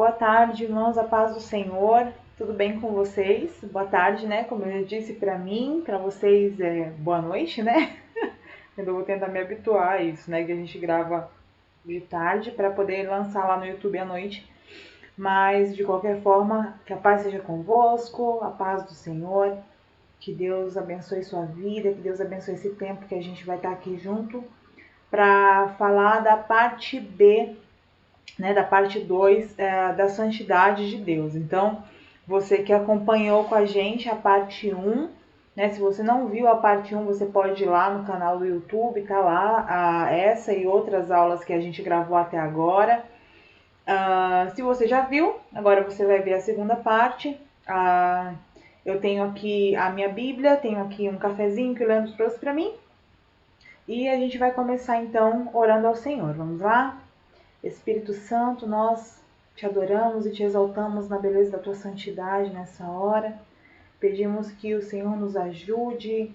Boa tarde, irmãos, a paz do Senhor. Tudo bem com vocês? Boa tarde, né? Como eu já disse para mim, para vocês boa noite, né? Eu vou tentar me habituar a isso, né? Que a gente grava de tarde para poder lançar lá no YouTube à noite. Mas de qualquer forma, que a paz seja convosco, a paz do Senhor. Que Deus abençoe sua vida, que Deus abençoe esse tempo que a gente vai estar aqui junto para falar da parte B, né, da parte 2 da santidade de Deus. Então, você que acompanhou com a gente a parte 1, né, se você não viu a parte 1, você pode ir lá no canal do YouTube, tá lá essa e outras aulas que a gente gravou até agora. Se você já viu, agora você vai ver a segunda parte. Eu tenho aqui a minha Bíblia, tenho aqui um cafezinho que o Leandro trouxe para mim. E a gente vai começar então orando ao Senhor. Vamos lá? Espírito Santo, nós te adoramos e te exaltamos na beleza da tua santidade nessa hora. Pedimos que o Senhor nos ajude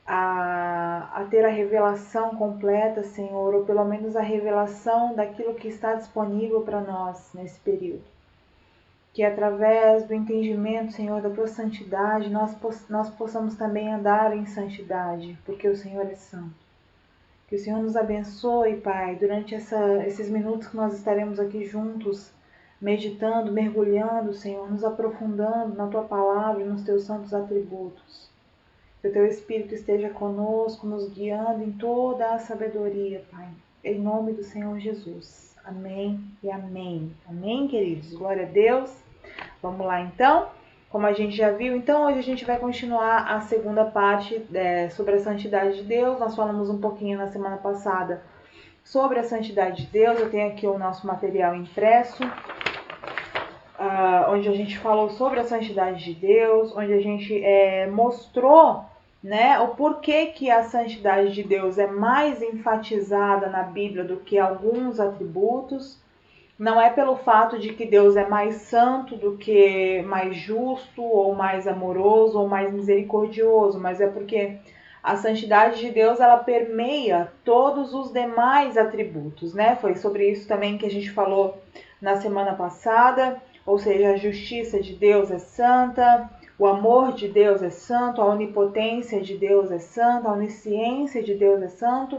a ter a revelação completa, Senhor, ou pelo menos a revelação daquilo que está disponível para nós nesse período. Que através do entendimento, Senhor, da tua santidade, nós possamos também andar em santidade, porque o Senhor é santo. Que o Senhor nos abençoe, Pai, durante esses minutos que nós estaremos aqui juntos, meditando, mergulhando, Senhor, nos aprofundando na Tua Palavra e nos Teus santos atributos. Que o Teu Espírito esteja conosco, nos guiando em toda a sabedoria, Pai. Em nome do Senhor Jesus. Amém e amém. Amém, queridos? Glória a Deus. Vamos lá, então. Como a gente já viu, então hoje a gente vai continuar a segunda parte sobre a santidade de Deus. Nós falamos um pouquinho na semana passada sobre a santidade de Deus. Eu tenho aqui o nosso material impresso, onde a gente falou sobre a santidade de Deus, onde a gente mostrou, né, o porquê que a santidade de Deus é mais enfatizada na Bíblia do que alguns atributos. Não é pelo fato de que Deus é mais santo do que mais justo, ou mais amoroso, ou mais misericordioso, mas é porque a santidade de Deus, ela permeia todos os demais atributos, né? Foi sobre isso também que a gente falou na semana passada, ou seja, a justiça de Deus é santa, o amor de Deus é santo, a onipotência de Deus é santa, a onisciência de Deus é santo.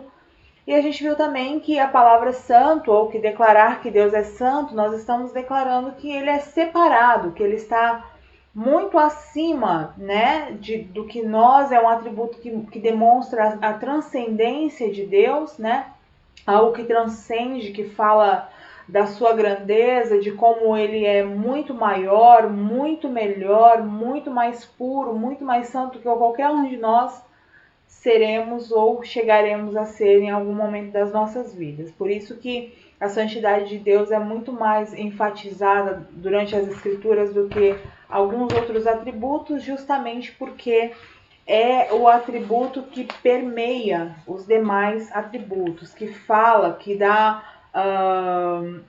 E a gente viu também que a palavra santo, ou que declarar que Deus é santo, nós estamos declarando que ele é separado, que ele está muito acima, né, do que nós, é um atributo que demonstra a transcendência de Deus, né, algo que transcende, que fala da sua grandeza, de como ele é muito maior, muito melhor, muito mais puro, muito mais santo que qualquer um de nós seremos ou chegaremos a ser em algum momento das nossas vidas. Por isso que a santidade de Deus é muito mais enfatizada durante as Escrituras do que alguns outros atributos, justamente porque é o atributo que permeia os demais atributos, que fala, que dá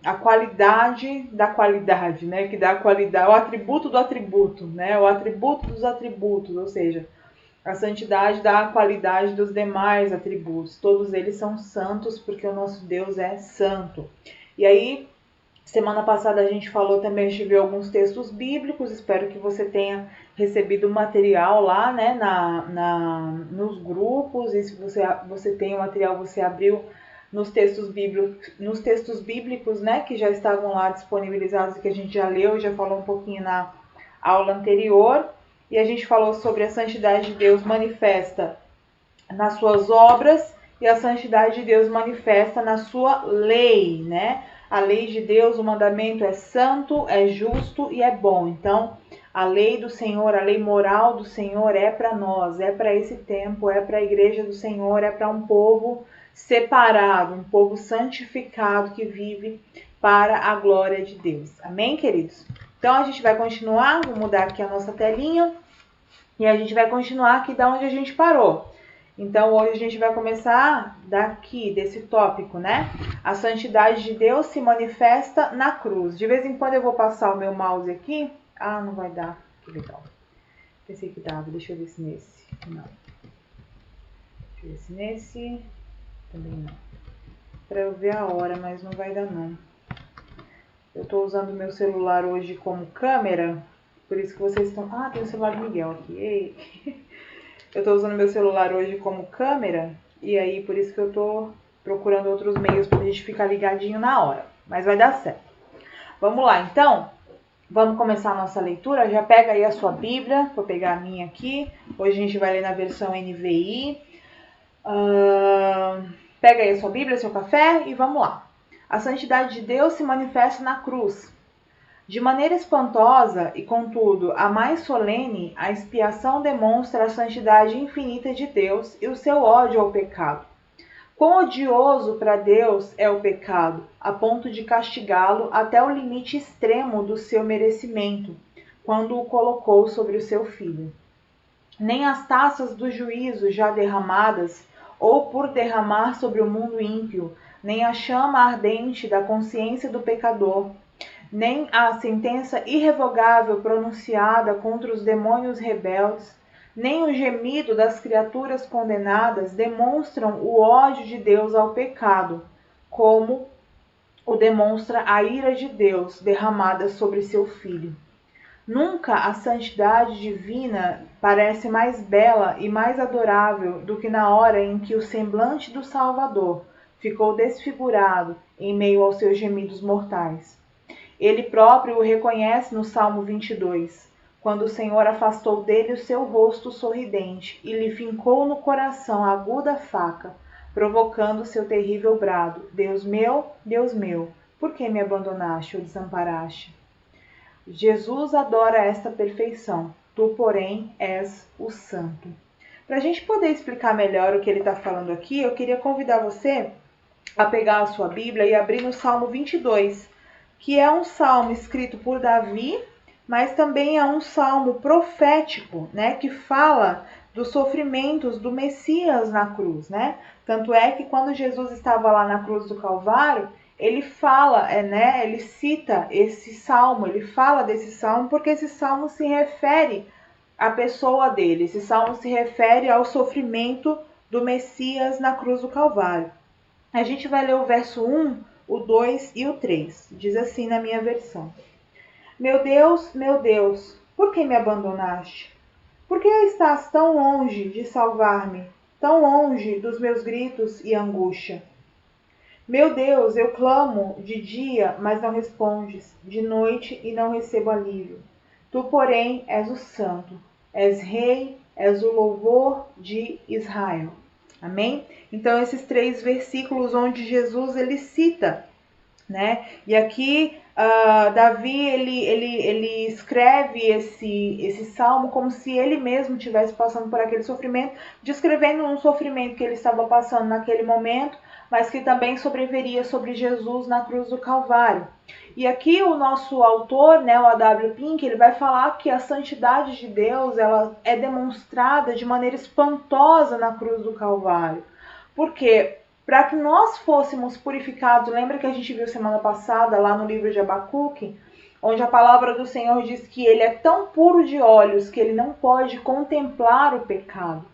a qualidade da qualidade, né? Que dá a qualidade, o atributo do atributo, né? O atributo dos atributos, ou seja, a santidade dá a qualidade dos demais atributos. Todos eles são santos porque o nosso Deus é santo. E aí, semana passada a gente falou também, a gente viu alguns textos bíblicos. Espero que você tenha recebido o material lá, né, nos grupos. E se você tem o material, você abriu nos textos bíblicos, né, que já estavam lá disponibilizados e que a gente já leu e já falou um pouquinho na aula anterior. E a gente falou sobre a santidade de Deus manifesta nas suas obras e a santidade de Deus manifesta na sua lei, né? A lei de Deus, o mandamento é santo, é justo e é bom. Então, a lei do Senhor, a lei moral do Senhor é para nós, é para esse tempo, é para a igreja do Senhor, é para um povo separado, um povo santificado que vive para a glória de Deus. Amém, queridos? Então, a gente vai continuar, vou mudar aqui a nossa telinha, e a gente vai continuar aqui da onde a gente parou. Então, hoje a gente vai começar daqui, desse tópico, né? A santidade de Deus se manifesta na cruz. De vez em quando eu vou passar o meu mouse aqui. Ah, não vai dar. Que legal. Pensei que dava. Deixa eu ver se nesse. Não. Deixa eu ver se nesse. Também não. Pra eu ver a hora, mas não vai dar não. Eu estou usando meu celular hoje como câmera, por isso que vocês estão... Ah, tem o celular do Miguel aqui. Ei. Eu estou usando meu celular hoje como câmera, e aí por isso que eu estou procurando outros meios para a gente ficar ligadinho na hora. Mas vai dar certo. Vamos lá, então. Vamos começar a nossa leitura. Já pega aí a sua Bíblia, vou pegar a minha aqui. Hoje a gente vai ler na versão NVI. Pega aí a sua Bíblia, seu café e vamos lá. A santidade de Deus se manifesta na cruz. De maneira espantosa e, contudo, a mais solene, a expiação demonstra a santidade infinita de Deus e o seu ódio ao pecado. Quão odioso para Deus é o pecado, a ponto de castigá-lo até o limite extremo do seu merecimento, quando o colocou sobre o seu filho. Nem as taças do juízo já derramadas, ou por derramar sobre o mundo ímpio, nem a chama ardente da consciência do pecador, nem a sentença irrevogável pronunciada contra os demônios rebeldes, nem o gemido das criaturas condenadas demonstram o ódio de Deus ao pecado, como o demonstra a ira de Deus derramada sobre seu Filho. Nunca a santidade divina parece mais bela e mais adorável do que na hora em que o semblante do Salvador ficou desfigurado em meio aos seus gemidos mortais. Ele próprio o reconhece no Salmo 22, quando o Senhor afastou dele o seu rosto sorridente e lhe fincou no coração a aguda faca, provocando seu terrível brado: Deus meu, por que me abandonaste ou desamparaste? Jesus adora esta perfeição, tu, porém, és o santo. Para a gente poder explicar melhor o que ele está falando aqui, eu queria convidar você a pegar a sua Bíblia e abrir no Salmo 22, que é um salmo escrito por Davi, mas também é um salmo profético, né, que fala dos sofrimentos do Messias na cruz, né? Tanto é que quando Jesus estava lá na cruz do Calvário, ele fala, ele cita esse salmo, ele fala desse salmo porque esse salmo se refere à pessoa dele, esse salmo se refere ao sofrimento do Messias na cruz do Calvário. A gente vai ler o verso 1, o 2 e o 3. Diz assim na minha versão: meu Deus, por que me abandonaste? Por que estás tão longe de salvar-me, tão longe dos meus gritos e angústia? Meu Deus, eu clamo de dia, mas não respondes, de noite e não recebo alívio. Tu, porém, és o santo, és rei, és o louvor de Israel. Amém? Então, esses 3 versículos onde Jesus ele cita, né? E aqui Davi ele escreve esse salmo como se ele mesmo estivesse passando por aquele sofrimento, descrevendo um sofrimento que ele estava passando naquele momento, mas que também sobreviria sobre Jesus na cruz do Calvário. E aqui o nosso autor, né, o A.W. Pink, ele vai falar que a santidade de Deus ela é demonstrada de maneira espantosa na cruz do Calvário. Por quê? Para que nós fôssemos purificados, lembra que a gente viu semana passada lá no livro de Abacuque, onde a palavra do Senhor diz que ele é tão puro de olhos que ele não pode contemplar o pecado.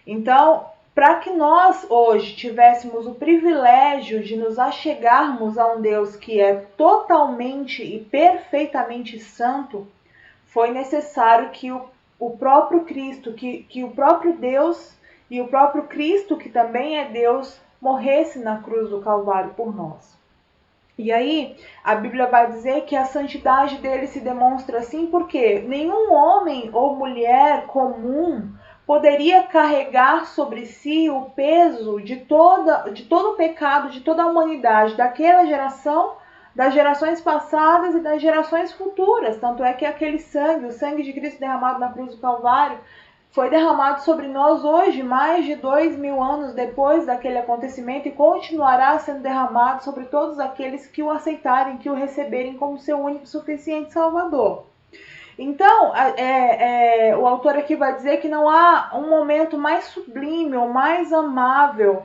Então, para que nós hoje tivéssemos o privilégio de nos achegarmos a um Deus que é totalmente e perfeitamente santo, foi necessário que o próprio Cristo, que o próprio Deus e o próprio Cristo, que também é Deus, morresse na cruz do Calvário por nós. E aí, a Bíblia vai dizer que a santidade dele se demonstra assim porque nenhum homem ou mulher comum poderia carregar sobre si o peso de todo o pecado de toda a humanidade, daquela geração, das gerações passadas e das gerações futuras. Tanto é que aquele sangue, o sangue de Cristo derramado na cruz do Calvário, foi derramado sobre nós hoje, mais de 2000 anos depois daquele acontecimento, e continuará sendo derramado sobre todos aqueles que o aceitarem, que o receberem como seu único e suficiente Salvador. Então, o autor aqui vai dizer que não há um momento mais sublime ou mais amável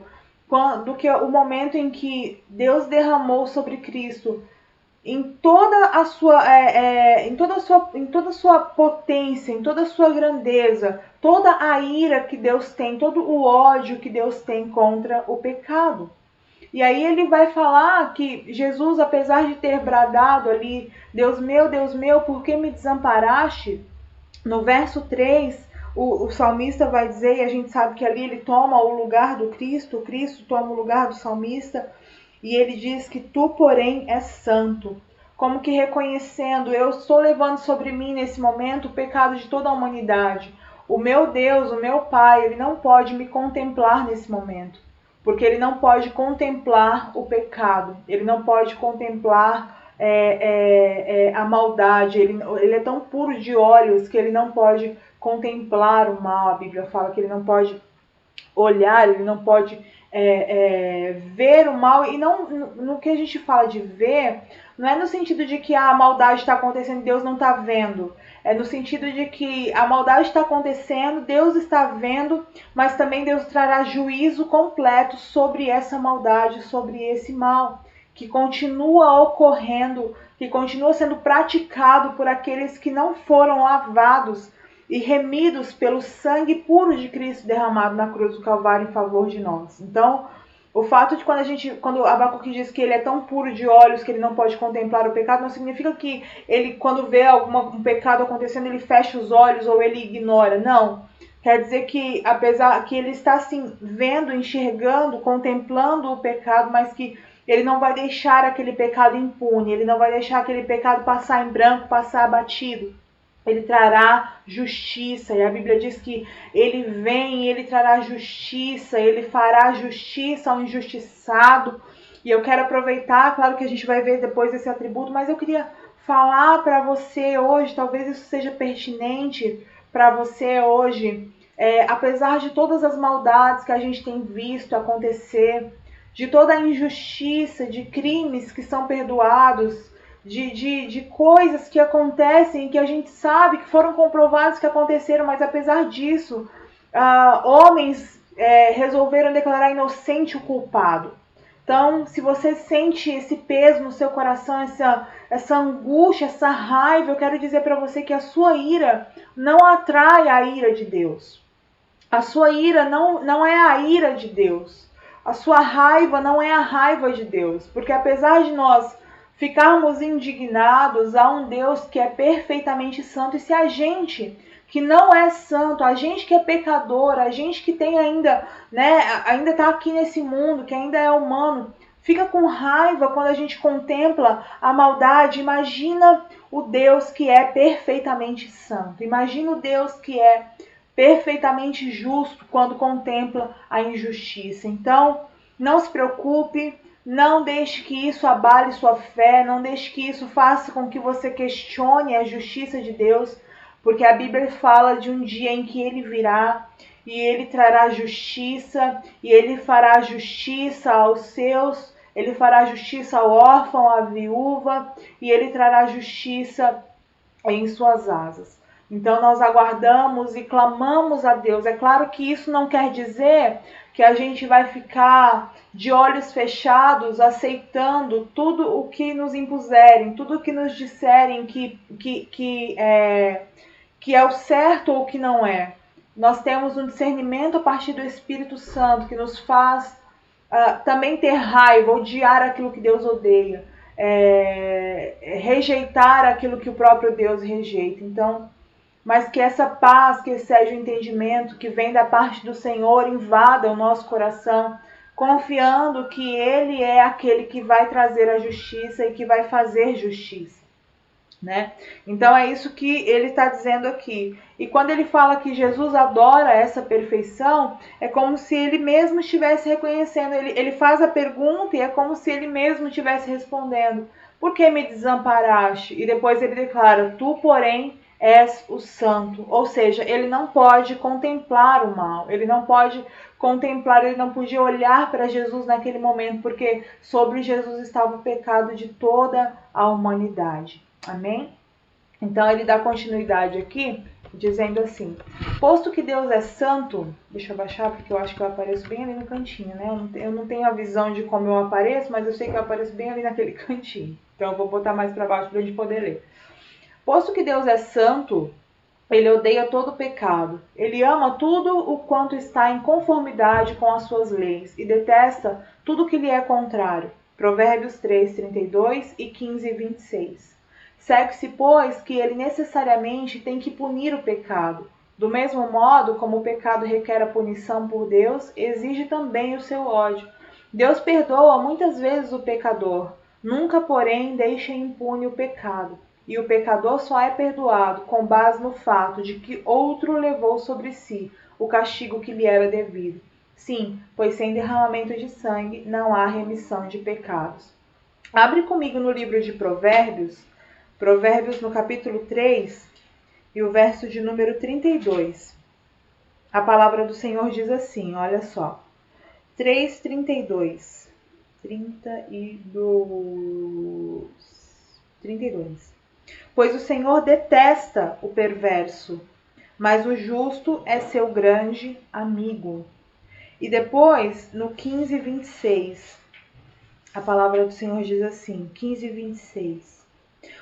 do que o momento em que Deus derramou sobre Cristo em toda a sua potência, em toda a sua grandeza, toda a ira que Deus tem, todo o ódio que Deus tem contra o pecado. E aí ele vai falar que Jesus, apesar de ter bradado ali, Deus meu, por que me desamparaste? No verso 3, o salmista vai dizer, e a gente sabe que ali ele toma o lugar do Cristo, o Cristo toma o lugar do salmista, e ele diz que tu, porém, és santo. Como que reconhecendo, eu estou levando sobre mim nesse momento o pecado de toda a humanidade. O meu Deus, o meu Pai, ele não pode me contemplar nesse momento. Porque ele não pode contemplar o pecado. Ele não pode contemplar a maldade. Ele é tão puro de olhos que ele não pode contemplar o mal. A Bíblia fala que ele não pode olhar, ele não pode ver o mal. E não no que a gente fala de ver, não é no sentido de que a maldade está acontecendo e Deus não está vendo. É no sentido de que a maldade está acontecendo, Deus está vendo, mas também Deus trará juízo completo sobre essa maldade, sobre esse mal, que continua ocorrendo, que continua sendo praticado por aqueles que não foram lavados e remidos pelo sangue puro de Cristo derramado na cruz do Calvário em favor de nós. Então, o fato de quando Abacuque diz que ele é tão puro de olhos que ele não pode contemplar o pecado, não significa que ele, quando vê um pecado acontecendo, ele fecha os olhos ou ele ignora. Não. Quer dizer que, apesar que ele está assim, vendo, enxergando, contemplando o pecado, mas que ele não vai deixar aquele pecado impune, ele não vai deixar aquele pecado passar em branco, passar abatido. Ele trará justiça, e a Bíblia diz que ele vem e ele trará justiça, ele fará justiça ao injustiçado. E eu quero aproveitar, claro que a gente vai ver depois esse atributo, mas eu queria falar para você hoje, talvez isso seja pertinente para você hoje, apesar de todas as maldades que a gente tem visto acontecer, de toda a injustiça, de crimes que são perdoados, de coisas que acontecem, que a gente sabe que foram comprovados que aconteceram, mas apesar disso, homens resolveram declarar inocente o culpado. Então, se você sente esse peso no seu coração, essa angústia, essa raiva, eu quero dizer para você que a sua ira não atrai a ira de Deus. A sua ira não é a ira de Deus. A sua raiva não é a raiva de Deus. Porque apesar de nós ficarmos indignados a um Deus que é perfeitamente santo, e se a gente que não é santo, a gente que é pecador, a gente que tem ainda está aqui nesse mundo, que ainda é humano, fica com raiva quando a gente contempla a maldade. Imagina o Deus que é perfeitamente santo. Imagina o Deus que é perfeitamente justo quando contempla a injustiça. Então, não se preocupe, não deixe que isso abale sua fé, não deixe que isso faça com que você questione a justiça de Deus, porque a Bíblia fala de um dia em que ele virá e ele trará justiça, e ele fará justiça aos seus, ele fará justiça ao órfão, à viúva, e ele trará justiça em suas asas. Então nós aguardamos e clamamos a Deus. É claro que isso não quer dizer que a gente vai ficar de olhos fechados aceitando tudo o que nos impuserem, tudo o que nos disserem que é o certo ou que não é. Nós temos um discernimento a partir do Espírito Santo que nos faz também ter raiva, odiar aquilo que Deus odeia, rejeitar aquilo que o próprio Deus rejeita. Então, mas que essa paz, que excede o entendimento, que vem da parte do Senhor, invada o nosso coração, confiando que Ele é aquele que vai trazer a justiça e que vai fazer justiça. Né? Então é isso que ele está dizendo aqui. E quando ele fala que Jesus adora essa perfeição, é como se ele mesmo estivesse reconhecendo. Ele faz a pergunta e é como se ele mesmo estivesse respondendo: por que me desamparaste? E depois ele declara: tu, porém, és o santo. Ou seja, ele não pode contemplar o mal, ele não pode contemplar, ele não podia olhar para Jesus naquele momento, porque sobre Jesus estava o pecado de toda a humanidade. Amém? Então ele dá continuidade aqui, dizendo assim: posto que Deus é santo, deixa eu abaixar porque eu acho que eu apareço bem ali no cantinho, né? Eu não tenho a visão de como eu apareço, mas eu sei que eu apareço bem ali naquele cantinho. Então eu vou botar mais para baixo para a gente poder ler. Posto que Deus é santo, Ele odeia todo pecado. Ele ama tudo o quanto está em conformidade com as suas leis e detesta tudo que lhe é contrário. Provérbios 3, 32 e 15, 26. Segue-se, pois, que ele necessariamente tem que punir o pecado. Do mesmo modo como o pecado requer a punição por Deus, exige também o seu ódio. Deus perdoa muitas vezes o pecador, nunca, porém, deixa impune o pecado. E o pecador só é perdoado com base no fato de que outro levou sobre si o castigo que lhe era devido. Sim, pois sem derramamento de sangue não há remissão de pecados. Abre comigo no livro de Provérbios, Provérbios no capítulo 3 e o verso de número 32. A palavra do Senhor diz assim, olha só. 3:32. 32. Pois o Senhor detesta o perverso, mas o justo é seu grande amigo. E depois, no 15:26, a palavra do Senhor diz assim, 15:26.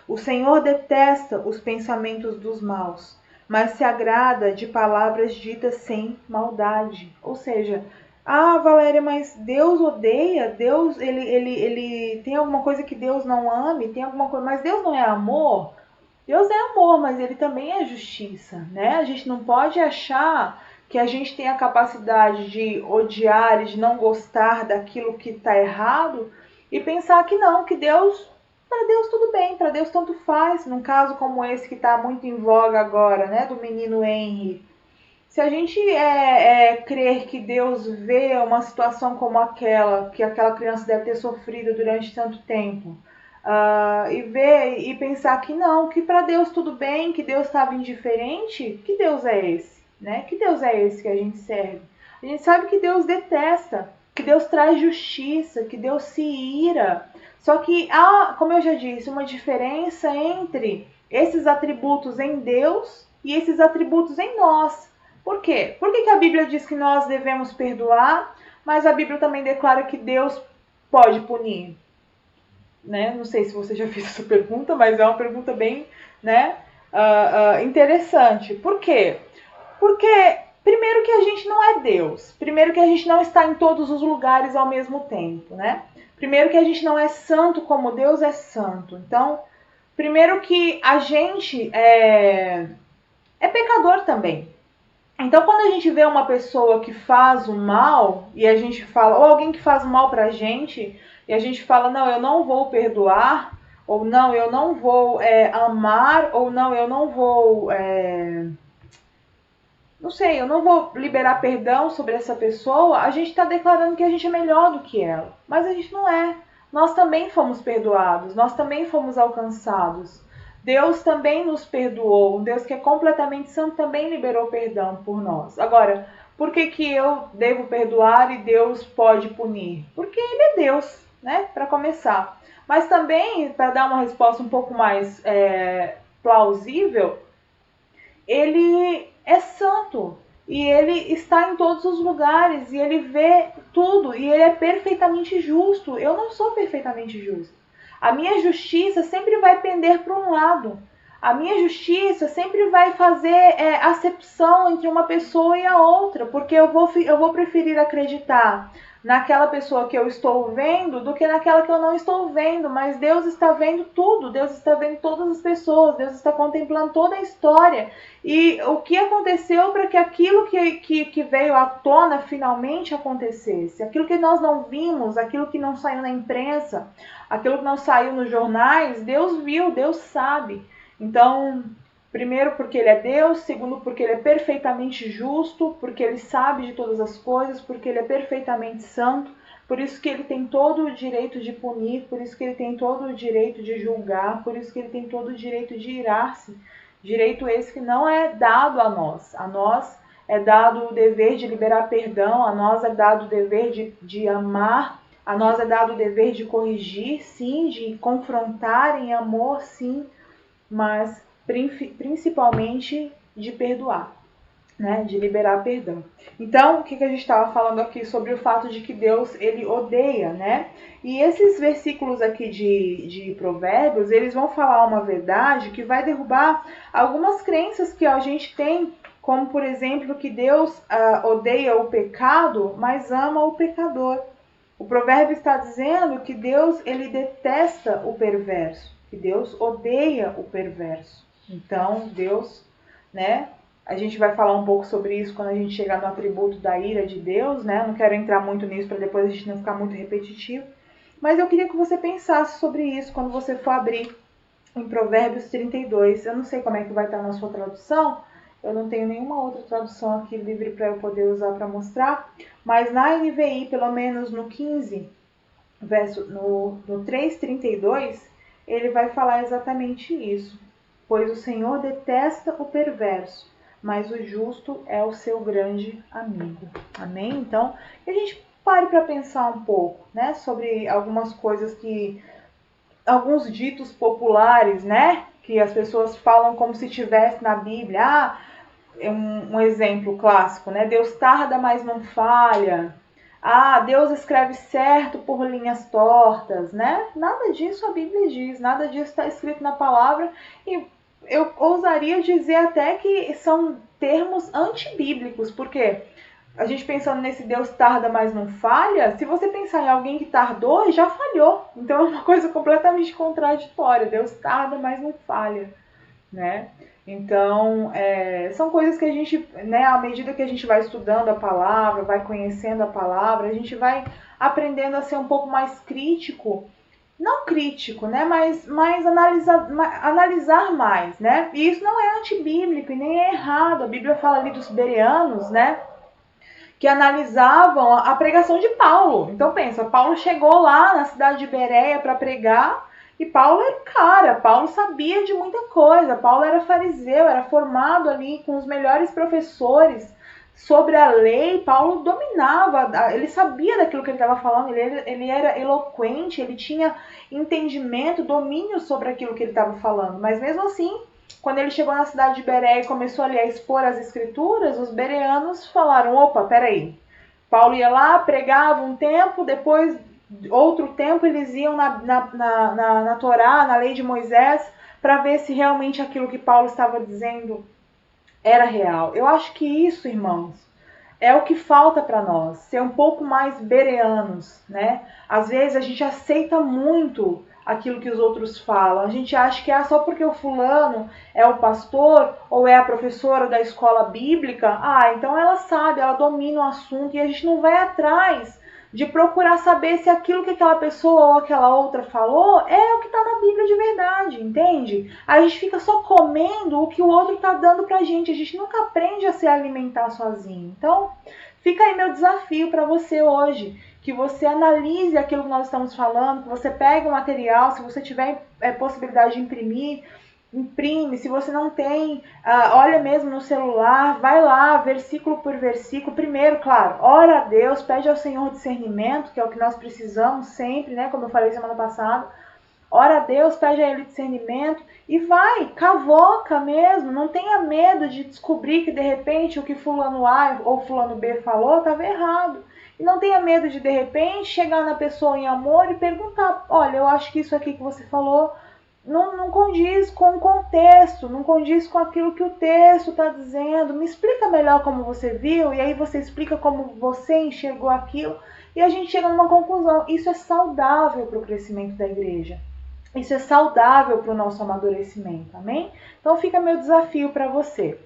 O Senhor detesta os pensamentos dos maus, mas se agrada de palavras ditas sem maldade. Ou seja, Valéria, mas Deus odeia? Deus, ele tem alguma coisa que Deus não ame? Tem alguma coisa, mas Deus não é amor? Deus é amor, mas ele também é justiça, né? A gente não pode achar que a gente tem a capacidade de odiar e de não gostar daquilo que está errado e pensar que não, que Deus, para Deus tudo bem, para Deus tanto faz. Num caso como esse que está muito em voga agora, né, do menino Henry. Se a gente crer que Deus vê uma situação como aquela, que aquela criança deve ter sofrido durante tanto tempo, e ver e pensar que não, que para Deus tudo bem, que Deus estava indiferente, que Deus é esse, né? Que Deus é esse que a gente serve? A gente sabe que Deus detesta, que Deus traz justiça, que Deus se ira. Só que há, como eu já disse, uma diferença entre esses atributos em Deus e esses atributos em nós. Por quê? Por que a Bíblia diz que nós devemos perdoar, mas a Bíblia também declara que Deus pode punir? Né? Não sei se você já fez essa pergunta, mas é uma pergunta bem, né, interessante. Por quê? Porque, primeiro, que a gente não é Deus. Primeiro, que a gente não está em todos os lugares ao mesmo tempo, né? Primeiro, que a gente não é santo como Deus é santo. Então, primeiro que a gente é pecador também. Então, quando a gente vê uma pessoa que faz o mal e a gente fala, ou alguém que faz o mal pra gente, e a gente fala, não, eu não vou perdoar, ou não, eu não vou amar, ou não, eu não vou, não sei, eu não vou liberar perdão sobre essa pessoa, a gente está declarando que a gente é melhor do que ela. Mas a gente não é. Nós também fomos perdoados, nós também fomos alcançados. Deus também nos perdoou. Um Deus que é completamente santo também liberou perdão por nós. Agora, por que eu devo perdoar e Deus pode punir? Porque Ele é Deus, né? Para começar. Mas também, para dar uma resposta um pouco mais plausível, Ele é santo. E Ele está em todos os lugares. E Ele vê tudo. E Ele é perfeitamente justo. Eu não sou perfeitamente justo. A minha justiça sempre vai pender para um lado. A minha justiça sempre vai fazer acepção entre uma pessoa e a outra, porque eu vou preferir acreditar naquela pessoa que eu estou vendo do que naquela que eu não estou vendo. Mas Deus está vendo tudo, Deus está vendo todas as pessoas, Deus está contemplando toda a história. E o que aconteceu para que aquilo que veio à tona finalmente acontecesse? Aquilo que nós não vimos, aquilo que não saiu na imprensa, aquilo que não saiu nos jornais, Deus viu, Deus sabe. Então, primeiro porque Ele é Deus, segundo porque Ele é perfeitamente justo, porque Ele sabe de todas as coisas, porque Ele é perfeitamente santo, por isso que Ele tem todo o direito de punir, por isso que Ele tem todo o direito de julgar, por isso que Ele tem todo o direito de irar-se. Direito esse que não é dado a nós. A nós é dado o dever de liberar perdão, a nós é dado o dever de amar, a nós é dado o dever de corrigir, sim, de confrontar em amor, sim, mas principalmente de perdoar. né, de liberar perdão. Então, o que a gente estava falando aqui sobre o fato de que Deus, ele odeia, né? E esses versículos aqui de Provérbios, eles vão falar uma verdade que vai derrubar algumas crenças que a gente tem, como, por exemplo, que Deus odeia o pecado, mas ama o pecador. O provérbio está dizendo que Deus, ele detesta o perverso, que Deus odeia o perverso. Então, Deus, né? A gente vai falar um pouco sobre isso quando a gente chegar no atributo da ira de Deus, né? Eu não quero entrar muito nisso para depois a gente não ficar muito repetitivo. Mas eu queria que você pensasse sobre isso quando você for abrir em Provérbios 32. Eu não sei como é que vai estar na sua tradução. Eu não tenho nenhuma outra tradução aqui livre para eu poder usar para mostrar. Mas na NVI, pelo menos no 15, no 3:32, ele vai falar exatamente isso. Pois o Senhor detesta o perverso, mas o justo é o seu grande amigo. Amém? Então, que a gente pare para pensar um pouco, né, sobre algumas coisas alguns ditos populares, né, que as pessoas falam como se tivesse na Bíblia. Ah, um exemplo clássico, né? Deus tarda, mas não falha. Ah, Deus escreve certo por linhas tortas, né? Nada disso a Bíblia diz, nada disso está escrito na palavra, e eu ousaria dizer até que são termos antibíblicos, porque a gente pensando nesse Deus tarda, mas não falha, se você pensar em alguém que tardou, já falhou. Então é uma coisa completamente contraditória. Deus tarda, mas não falha, né? Então, são coisas que a gente, né, à medida que a gente vai estudando a palavra, vai conhecendo a palavra, a gente vai aprendendo a ser um pouco mais crítico, não crítico, né, mas analisar mais, né? E isso não é antibíblico e nem é errado. A Bíblia fala ali dos bereanos, né, que analisavam a pregação de Paulo. Então pensa, Paulo chegou lá na cidade de Bereia para pregar, e Paulo era cara, Paulo sabia de muita coisa, Paulo era fariseu, era formado ali com os melhores professores sobre a lei. Paulo dominava, ele sabia daquilo que ele estava falando, ele era eloquente, ele tinha entendimento, domínio sobre aquilo que ele estava falando, mas mesmo assim, quando ele chegou na cidade de Bereia e começou ali a expor as escrituras, os bereanos falaram, opa, peraí, Paulo ia lá, pregava um tempo, depois outro tempo eles iam na Torá, na lei de Moisés, para ver se realmente aquilo que Paulo estava dizendo era real. Eu acho que isso, irmãos, é o que falta para nós, ser um pouco mais bereanos, né? Às vezes a gente aceita muito aquilo que os outros falam. A gente acha que só porque o fulano é o pastor ou é a professora da escola bíblica, então ela sabe, ela domina o assunto, e a gente não vai atrás de procurar saber se aquilo que aquela pessoa ou aquela outra falou é o que está na Bíblia de verdade, entende? A gente fica só comendo o que o outro está dando pra gente, a gente nunca aprende a se alimentar sozinho. Então, fica aí meu desafio para você hoje, que você analise aquilo que nós estamos falando, que você pegue o material, se você tiver possibilidade de imprimir, imprime. Se você não tem, olha mesmo no celular, vai lá, versículo por versículo. Primeiro, claro, ora a Deus, pede ao Senhor discernimento, que é o que nós precisamos sempre, né? Como eu falei semana passada. Ora a Deus, pede a Ele discernimento e vai, cavoca mesmo. Não tenha medo de descobrir que de repente o que fulano A ou fulano B falou estava errado. E não tenha medo de repente chegar na pessoa em amor e perguntar, olha, eu acho que isso aqui que você falou não condiz com o contexto, não condiz com aquilo que o texto está dizendo. Me explica melhor como você viu, e aí você explica como você enxergou aquilo, e a gente chega numa conclusão. Isso é saudável para o crescimento da igreja. Isso é saudável para o nosso amadurecimento, amém? Então fica meu desafio para você.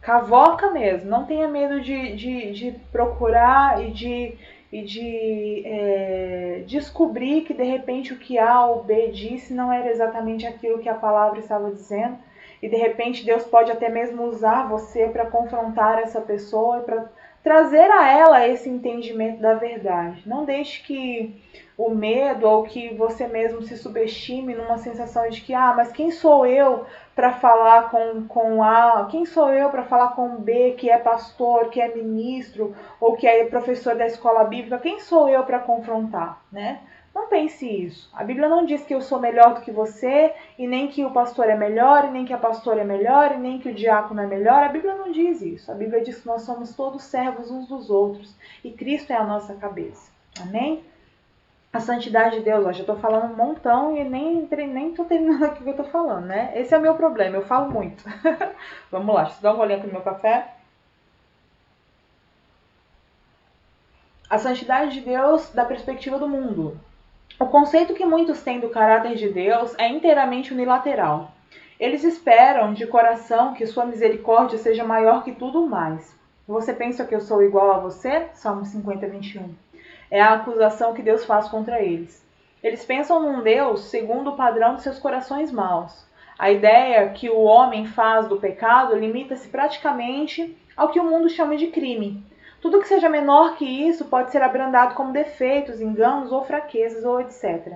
Cavoca mesmo, não tenha medo de procurar e de descobrir que de repente o que A ou B disse não era exatamente aquilo que a palavra estava dizendo, e de repente Deus pode até mesmo usar você para confrontar essa pessoa e para trazer a ela esse entendimento da verdade. Não deixe que o medo ou que você mesmo se subestime numa sensação de que, mas quem sou eu para falar com A, quem sou eu para falar com B, que é pastor, que é ministro, ou que é professor da escola bíblica, quem sou eu para confrontar, né? Não pense isso. A Bíblia não diz que eu sou melhor do que você, e nem que o pastor é melhor, e nem que a pastora é melhor, e nem que o diácono é melhor. A Bíblia não diz isso. A Bíblia diz que nós somos todos servos uns dos outros, e Cristo é a nossa cabeça. Amém? A santidade de Deus, ó, já estou falando um montão e nem estou terminando aqui o que eu estou falando, né? Esse é o meu problema, eu falo muito. Vamos lá, deixa eu dar uma olhada aqui no meu café. A santidade de Deus da perspectiva do mundo. O conceito que muitos têm do caráter de Deus é inteiramente unilateral. Eles esperam de coração que sua misericórdia seja maior que tudo mais. Você pensa que eu sou igual a você? Salmo 50, 21. É a acusação que Deus faz contra eles. Eles pensam num Deus segundo o padrão de seus corações maus. A ideia que o homem faz do pecado limita-se praticamente ao que o mundo chama de crime. Tudo que seja menor que isso pode ser abrandado como defeitos, enganos ou fraquezas ou etc.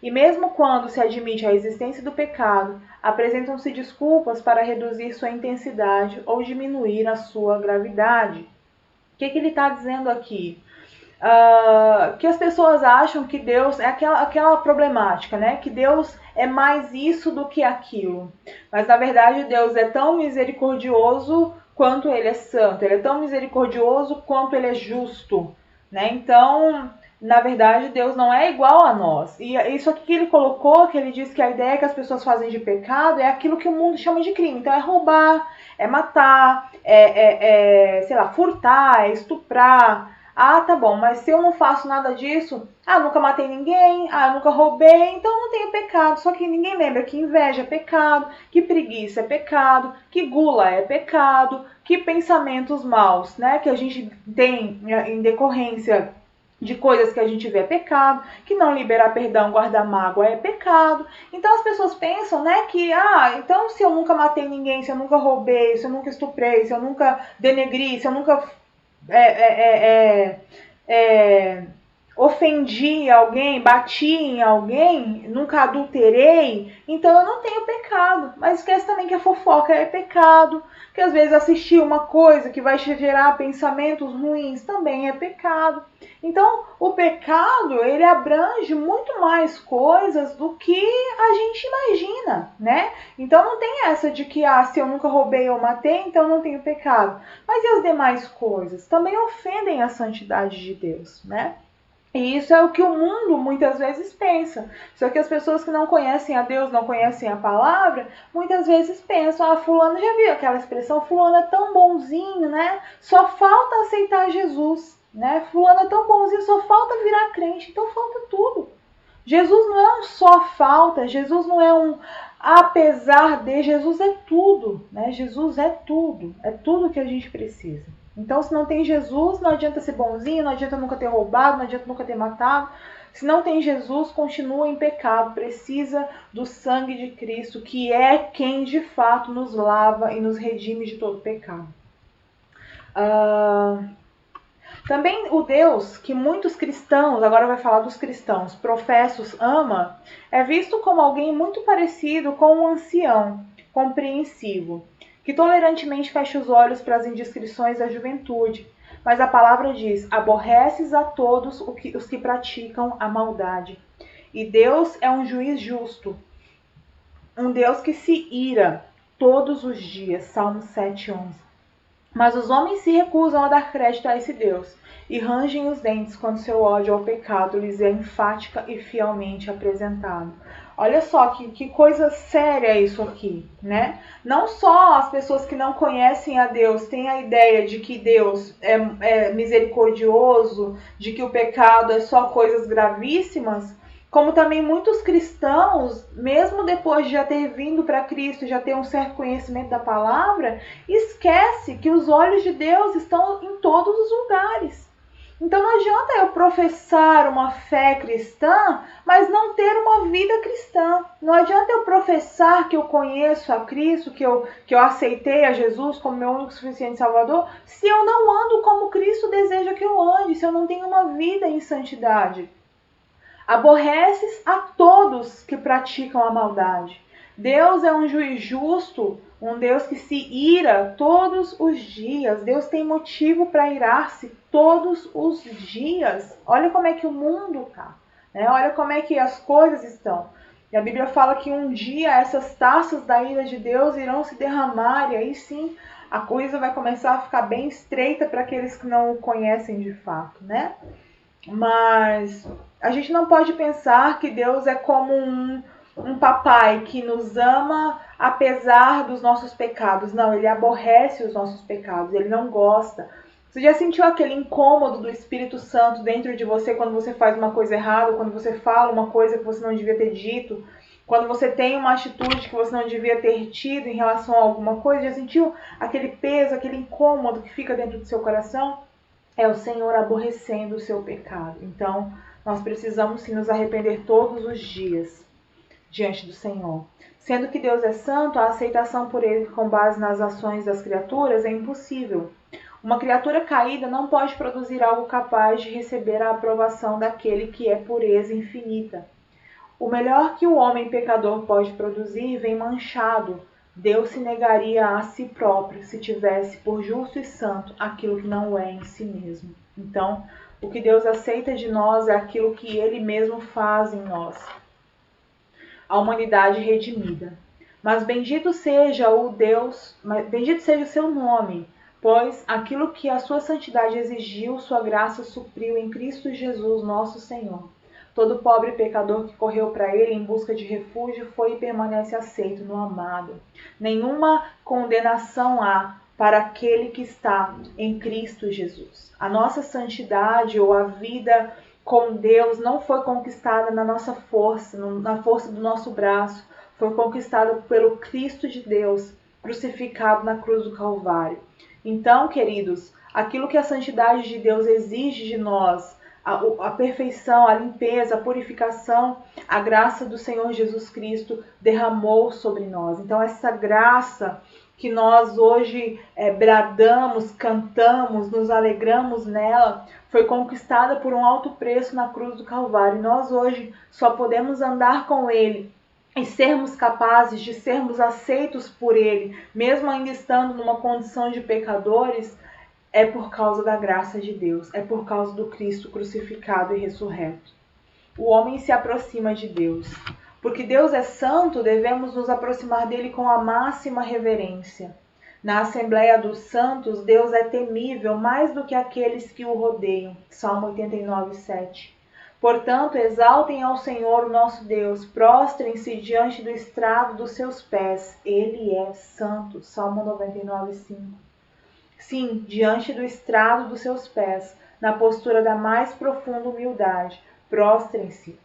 E mesmo quando se admite a existência do pecado, apresentam-se desculpas para reduzir sua intensidade ou diminuir a sua gravidade. O que ele está dizendo aqui? Que as pessoas acham que Deus é aquela problemática, né? Que Deus é mais isso do que aquilo. Mas na verdade Deus é tão misericordioso quanto Ele é santo. Ele é tão misericordioso quanto Ele é justo, né? Então, na verdade, Deus não é igual a nós. E isso aqui que ele colocou, que ele diz que a ideia que as pessoas fazem de pecado é aquilo que o mundo chama de crime. Então é roubar, é matar, sei lá, furtar, é estuprar. Ah, tá bom, mas se eu não faço nada disso, nunca matei ninguém, eu nunca roubei, então não tenho pecado. Só que ninguém lembra que inveja é pecado, que preguiça é pecado, que gula é pecado, que pensamentos maus, né, que a gente tem em decorrência de coisas que a gente vê é pecado, que não liberar perdão, guardar mágoa é pecado. Então as pessoas pensam, né, que, então se eu nunca matei ninguém, se eu nunca roubei, se eu nunca estuprei, se eu nunca denegri, se eu nunca ofendi alguém, bati em alguém, nunca adulterei, então eu não tenho pecado. Mas esquece também que a fofoca é pecado, que às vezes assistir uma coisa que vai te gerar pensamentos ruins também é pecado. Então o pecado, ele abrange muito mais coisas do que a gente imagina, né? Então não tem essa de que se eu nunca roubei ou matei, então não tenho pecado. Mas e as demais coisas? Também ofendem a santidade de Deus, né? E isso é o que o mundo muitas vezes pensa. Só que as pessoas que não conhecem a Deus, não conhecem a palavra, muitas vezes pensam, fulano, já viu aquela expressão, fulano é tão bonzinho, né? Só falta aceitar Jesus, né? Fulano é tão bonzinho, só falta virar crente, então falta tudo. Jesus não é um só falta, Jesus não é um apesar de, Jesus é tudo, né? Jesus é tudo que a gente precisa. Então, se não tem Jesus, não adianta ser bonzinho, não adianta nunca ter roubado, não adianta nunca ter matado. Se não tem Jesus, continua em pecado, precisa do sangue de Cristo, que é quem de fato nos lava e nos redime de todo pecado. Também o Deus que muitos cristãos, agora vai falar dos cristãos, professos, ama, é visto como alguém muito parecido com um ancião, compreensivo, que tolerantemente fecha os olhos para as indiscrições da juventude. Mas a palavra diz, aborreces a todos os que praticam a maldade. E Deus é um juiz justo, um Deus que se ira todos os dias. Salmo 7:11. Mas os homens se recusam a dar crédito a esse Deus e rangem os dentes quando seu ódio ao pecado lhes é enfática e fielmente apresentado. Olha só que coisa séria isso aqui, né? Não só as pessoas que não conhecem a Deus têm a ideia de que Deus é misericordioso, de que o pecado é só coisas gravíssimas, como também muitos cristãos, mesmo depois de já ter vindo para Cristo, já ter um certo conhecimento da palavra, esquece que os olhos de Deus estão em todos os lugares. Então não adianta eu professar uma fé cristã, mas não ter uma vida cristã. Não adianta eu professar que eu conheço a Cristo, que eu aceitei a Jesus como meu único e suficiente Salvador, se eu não ando como Cristo deseja que eu ande, se eu não tenho uma vida em santidade. Aborreces a todos que praticam a maldade. Deus é um juiz justo, um Deus que se ira todos os dias. Deus tem motivo para irar-se todos os dias. Olha como é que o mundo está. né? Olha como é que as coisas estão. E a Bíblia fala que um dia essas taças da ira de Deus irão se derramar, e aí sim a coisa vai começar a ficar bem estreita para aqueles que não o conhecem de fato, né? Mas a gente não pode pensar que Deus é como um papai que nos ama apesar dos nossos pecados. Não, ele aborrece os nossos pecados, ele não gosta. Você já sentiu aquele incômodo do Espírito Santo dentro de você quando você faz uma coisa errada, quando você fala uma coisa que você não devia ter dito, quando você tem uma atitude que você não devia ter tido em relação a alguma coisa? Já sentiu aquele peso, aquele incômodo que fica dentro do seu coração? É o Senhor aborrecendo o seu pecado. Então, nós precisamos sim nos arrepender todos os dias diante do Senhor. Sendo que Deus é santo, a aceitação por Ele com base nas ações das criaturas é impossível. Uma criatura caída não pode produzir algo capaz de receber a aprovação daquele que é pureza infinita. O melhor que o homem pecador pode produzir vem manchado. Deus se negaria a si próprio se tivesse por justo e santo aquilo que não é em si mesmo. Então, o que Deus aceita de nós é aquilo que Ele mesmo faz em nós. A humanidade redimida. Mas bendito seja o seu nome, pois aquilo que a sua santidade exigiu, sua graça supriu em Cristo Jesus, nosso Senhor. Todo pobre pecador que correu para ele em busca de refúgio foi e permanece aceito no amado. Nenhuma condenação há para aquele que está em Cristo Jesus. A nossa santidade ou a vida com Deus não foi conquistada na nossa força, na força do nosso braço. Foi conquistada pelo Cristo de Deus, crucificado na cruz do Calvário. Então, queridos, aquilo que a santidade de Deus exige de nós, a perfeição, a limpeza, a purificação, a graça do Senhor Jesus Cristo derramou sobre nós. Então, essa graça que nós hoje bradamos, cantamos, nos alegramos nela, foi conquistada por um alto preço na cruz do Calvário. E nós hoje só podemos andar com Ele e sermos capazes de sermos aceitos por Ele, mesmo ainda estando numa condição de pecadores, é por causa da graça de Deus, é por causa do Cristo crucificado e ressurreto. O homem se aproxima de Deus. Porque Deus é santo, devemos nos aproximar dele com a máxima reverência. Na Assembleia dos Santos, Deus é temível mais do que aqueles que o rodeiam. Salmo 89, 7. Portanto, exaltem ao Senhor, o nosso Deus, prostrem-se diante do estrado dos seus pés. Ele é santo. Salmo 99, 5. Sim, diante do estrado dos seus pés, na postura da mais profunda humildade, prostrem-se.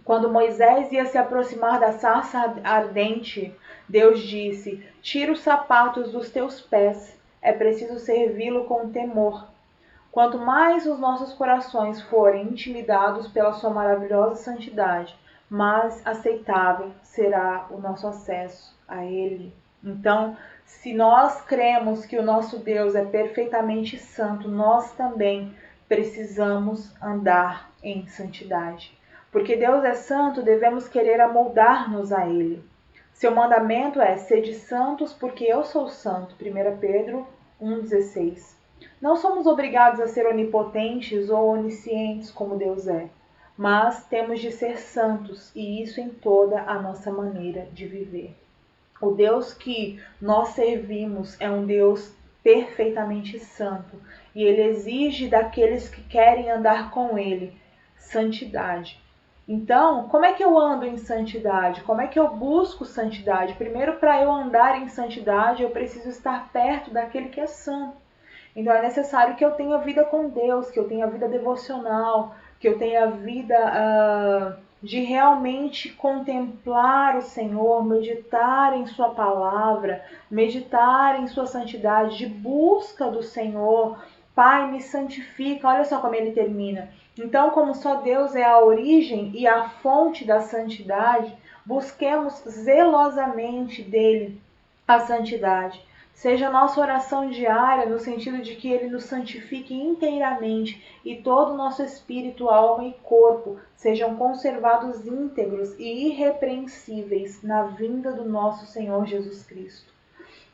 Quando Moisés ia se aproximar da sarça ardente, Deus disse: tira os sapatos dos teus pés, é preciso servi-lo com temor. Quanto mais os nossos corações forem intimidados pela sua maravilhosa santidade, mais aceitável será o nosso acesso a Ele. Então, se nós cremos que o nosso Deus é perfeitamente santo, nós também precisamos andar em santidade. Porque Deus é santo, devemos querer amoldar-nos a Ele. Seu mandamento é: sede santos, porque eu sou santo. 1 Pedro 1,16. Não somos obrigados a ser onipotentes ou oniscientes como Deus é, mas temos de ser santos, e isso em toda a nossa maneira de viver. O Deus que nós servimos é um Deus perfeitamente santo, e Ele exige daqueles que querem andar com Ele santidade. Então, como é que eu ando em santidade? Como é que eu busco santidade? Primeiro, para eu andar em santidade, eu preciso estar perto daquele que é santo. Então é necessário que eu tenha vida com Deus, que eu tenha vida devocional, que eu tenha vida de realmente contemplar o Senhor, meditar em sua palavra, meditar em sua santidade, de busca do Senhor. Pai, me santifica. Olha só como ele termina. Então, como só Deus é a origem e a fonte da santidade, busquemos zelosamente dele a santidade. Seja a nossa oração diária no sentido de que Ele nos santifique inteiramente e todo o nosso espírito, alma e corpo sejam conservados íntegros e irrepreensíveis na vinda do nosso Senhor Jesus Cristo.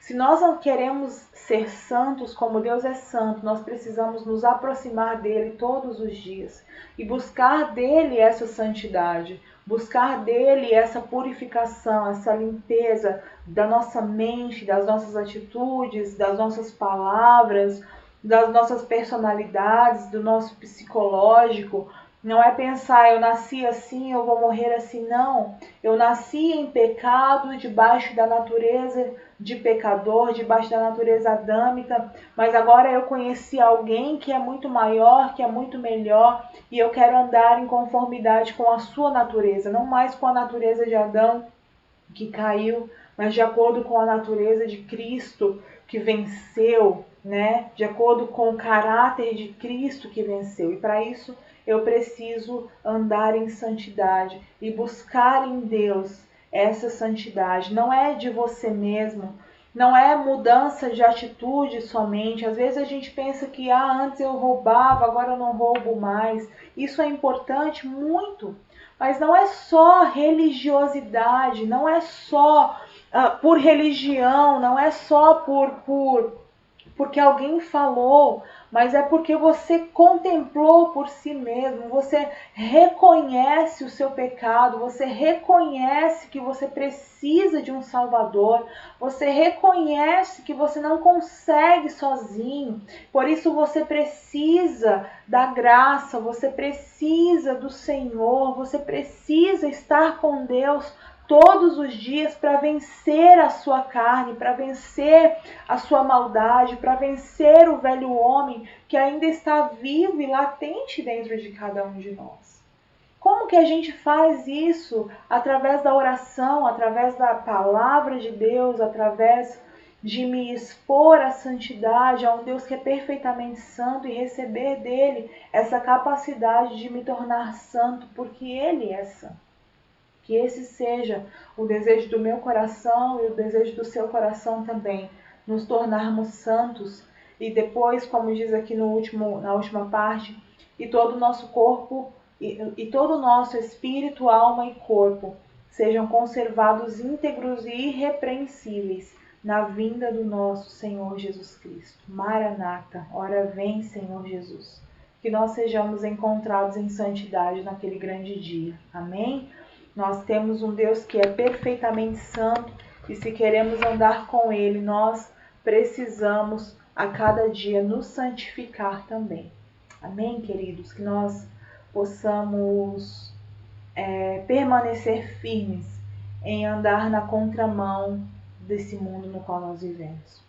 Se nós não queremos ser santos como Deus é santo, nós precisamos nos aproximar dele todos os dias e buscar dele essa santidade, buscar dele essa purificação, essa limpeza da nossa mente, das nossas atitudes, das nossas palavras, das nossas personalidades, do nosso psicológico. Não é pensar, eu nasci assim, eu vou morrer assim, não. Eu nasci em pecado, debaixo da natureza de pecador, debaixo da natureza adâmica, mas agora eu conheci alguém que é muito maior, que é muito melhor, e eu quero andar em conformidade com a sua natureza, não mais com a natureza de Adão, que caiu, mas de acordo com a natureza de Cristo, que venceu, né? De acordo com o caráter de Cristo que venceu. E para isso eu preciso andar em santidade e buscar em Deus essa santidade. Não é de você mesmo, não é mudança de atitude somente. Às vezes a gente pensa que antes eu roubava, agora eu não roubo mais. Isso é importante muito, mas não é só religiosidade, não é só por religião, não é só porque alguém falou, mas é porque você contemplou por si mesmo, você reconhece o seu pecado, você reconhece que você precisa de um Salvador, você reconhece que você não consegue sozinho, por isso você precisa da graça, você precisa do Senhor, você precisa estar com Deus todos os dias para vencer a sua carne, para vencer a sua maldade, para vencer o velho homem que ainda está vivo e latente dentro de cada um de nós. Como que a gente faz isso? Através da oração, através da palavra de Deus, através de me expor à santidade, a um Deus que é perfeitamente santo e receber dele essa capacidade de me tornar santo, porque ele é santo. Que esse seja o desejo do meu coração e o desejo do seu coração também, nos tornarmos santos e depois, como diz aqui na última parte, e todo o nosso corpo e todo o nosso espírito, alma e corpo sejam conservados íntegros e irrepreensíveis na vinda do nosso Senhor Jesus Cristo. Maranata, ora vem, Senhor Jesus. Que nós sejamos encontrados em santidade naquele grande dia. Amém? Nós temos um Deus que é perfeitamente santo e se queremos andar com Ele, nós precisamos a cada dia nos santificar também. Amém, queridos? Que nós possamos permanecer firmes em andar na contramão desse mundo no qual nós vivemos.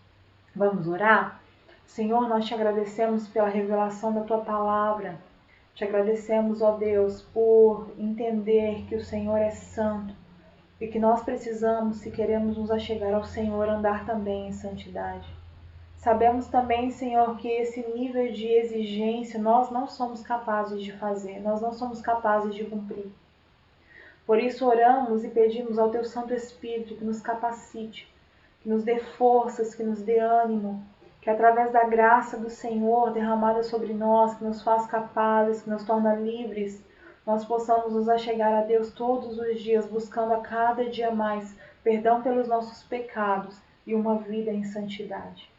Vamos orar? Senhor, nós te agradecemos pela revelação da Tua Palavra. Te agradecemos, ó Deus, por entender que o Senhor é santo e que nós precisamos, se queremos nos achegar ao Senhor, andar também em santidade. Sabemos também, Senhor, que esse nível de exigência nós não somos capazes de fazer, nós não somos capazes de cumprir. Por isso oramos e pedimos ao Teu Santo Espírito que nos capacite, que nos dê forças, que nos dê ânimo, que através da graça do Senhor derramada sobre nós, que nos faz capazes, que nos torna livres, nós possamos nos achegar a Deus todos os dias, buscando a cada dia mais perdão pelos nossos pecados e uma vida em santidade.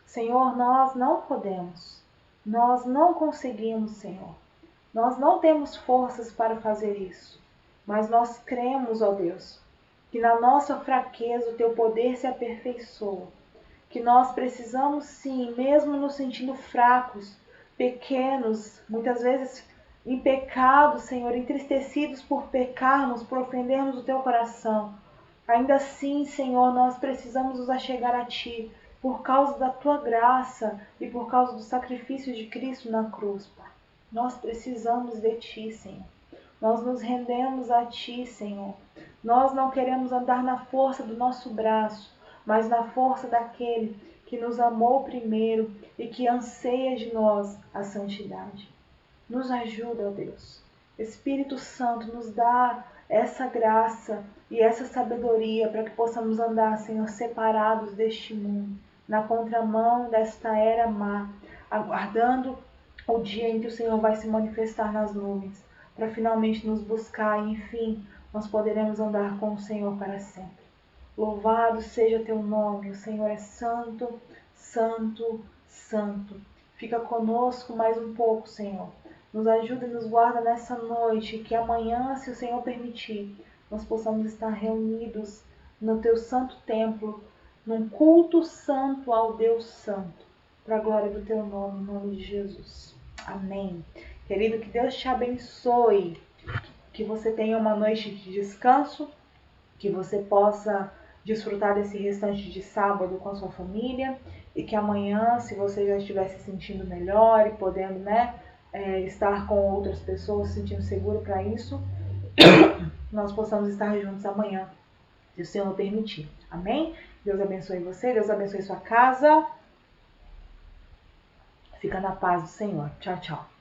Senhor, nós não podemos, nós não conseguimos, Senhor. Nós não temos forças para fazer isso, mas nós cremos, ó Deus, que na nossa fraqueza o Teu poder se aperfeiçoa, que nós precisamos sim, mesmo nos sentindo fracos, pequenos, muitas vezes em pecado, Senhor, entristecidos por pecarmos, por ofendermos o Teu coração. Ainda assim, Senhor, nós precisamos nos achegar a Ti, por causa da Tua graça e por causa do sacrifício de Cristo na cruz, Pai. Nós precisamos de Ti, Senhor. Nós nos rendemos a Ti, Senhor. Nós não queremos andar na força do nosso braço, mas na força daquele que nos amou primeiro e que anseia de nós a santidade. Nos ajuda, ó Deus. Espírito Santo, nos dá essa graça e essa sabedoria para que possamos andar, Senhor, separados deste mundo, na contramão desta era má, aguardando o dia em que o Senhor vai se manifestar nas nuvens, para finalmente nos buscar e, enfim, nós poderemos andar com o Senhor para sempre. Louvado seja teu nome, o Senhor é santo, santo, santo. Fica conosco mais um pouco, Senhor. Nos ajuda e nos guarda nessa noite, que amanhã, se o Senhor permitir, nós possamos estar reunidos no teu santo templo, num culto santo ao Deus Santo, para a glória do teu nome, em nome de Jesus. Amém. Querido, que Deus te abençoe, que você tenha uma noite de descanso, que você possa desfrutar desse restante de sábado com a sua família e que amanhã, se você já estiver se sentindo melhor e podendo, estar com outras pessoas, se sentindo seguro para isso, nós possamos estar juntos amanhã, se o Senhor permitir. Amém? Deus abençoe você, Deus abençoe sua casa. Fica na paz do Senhor. Tchau, tchau.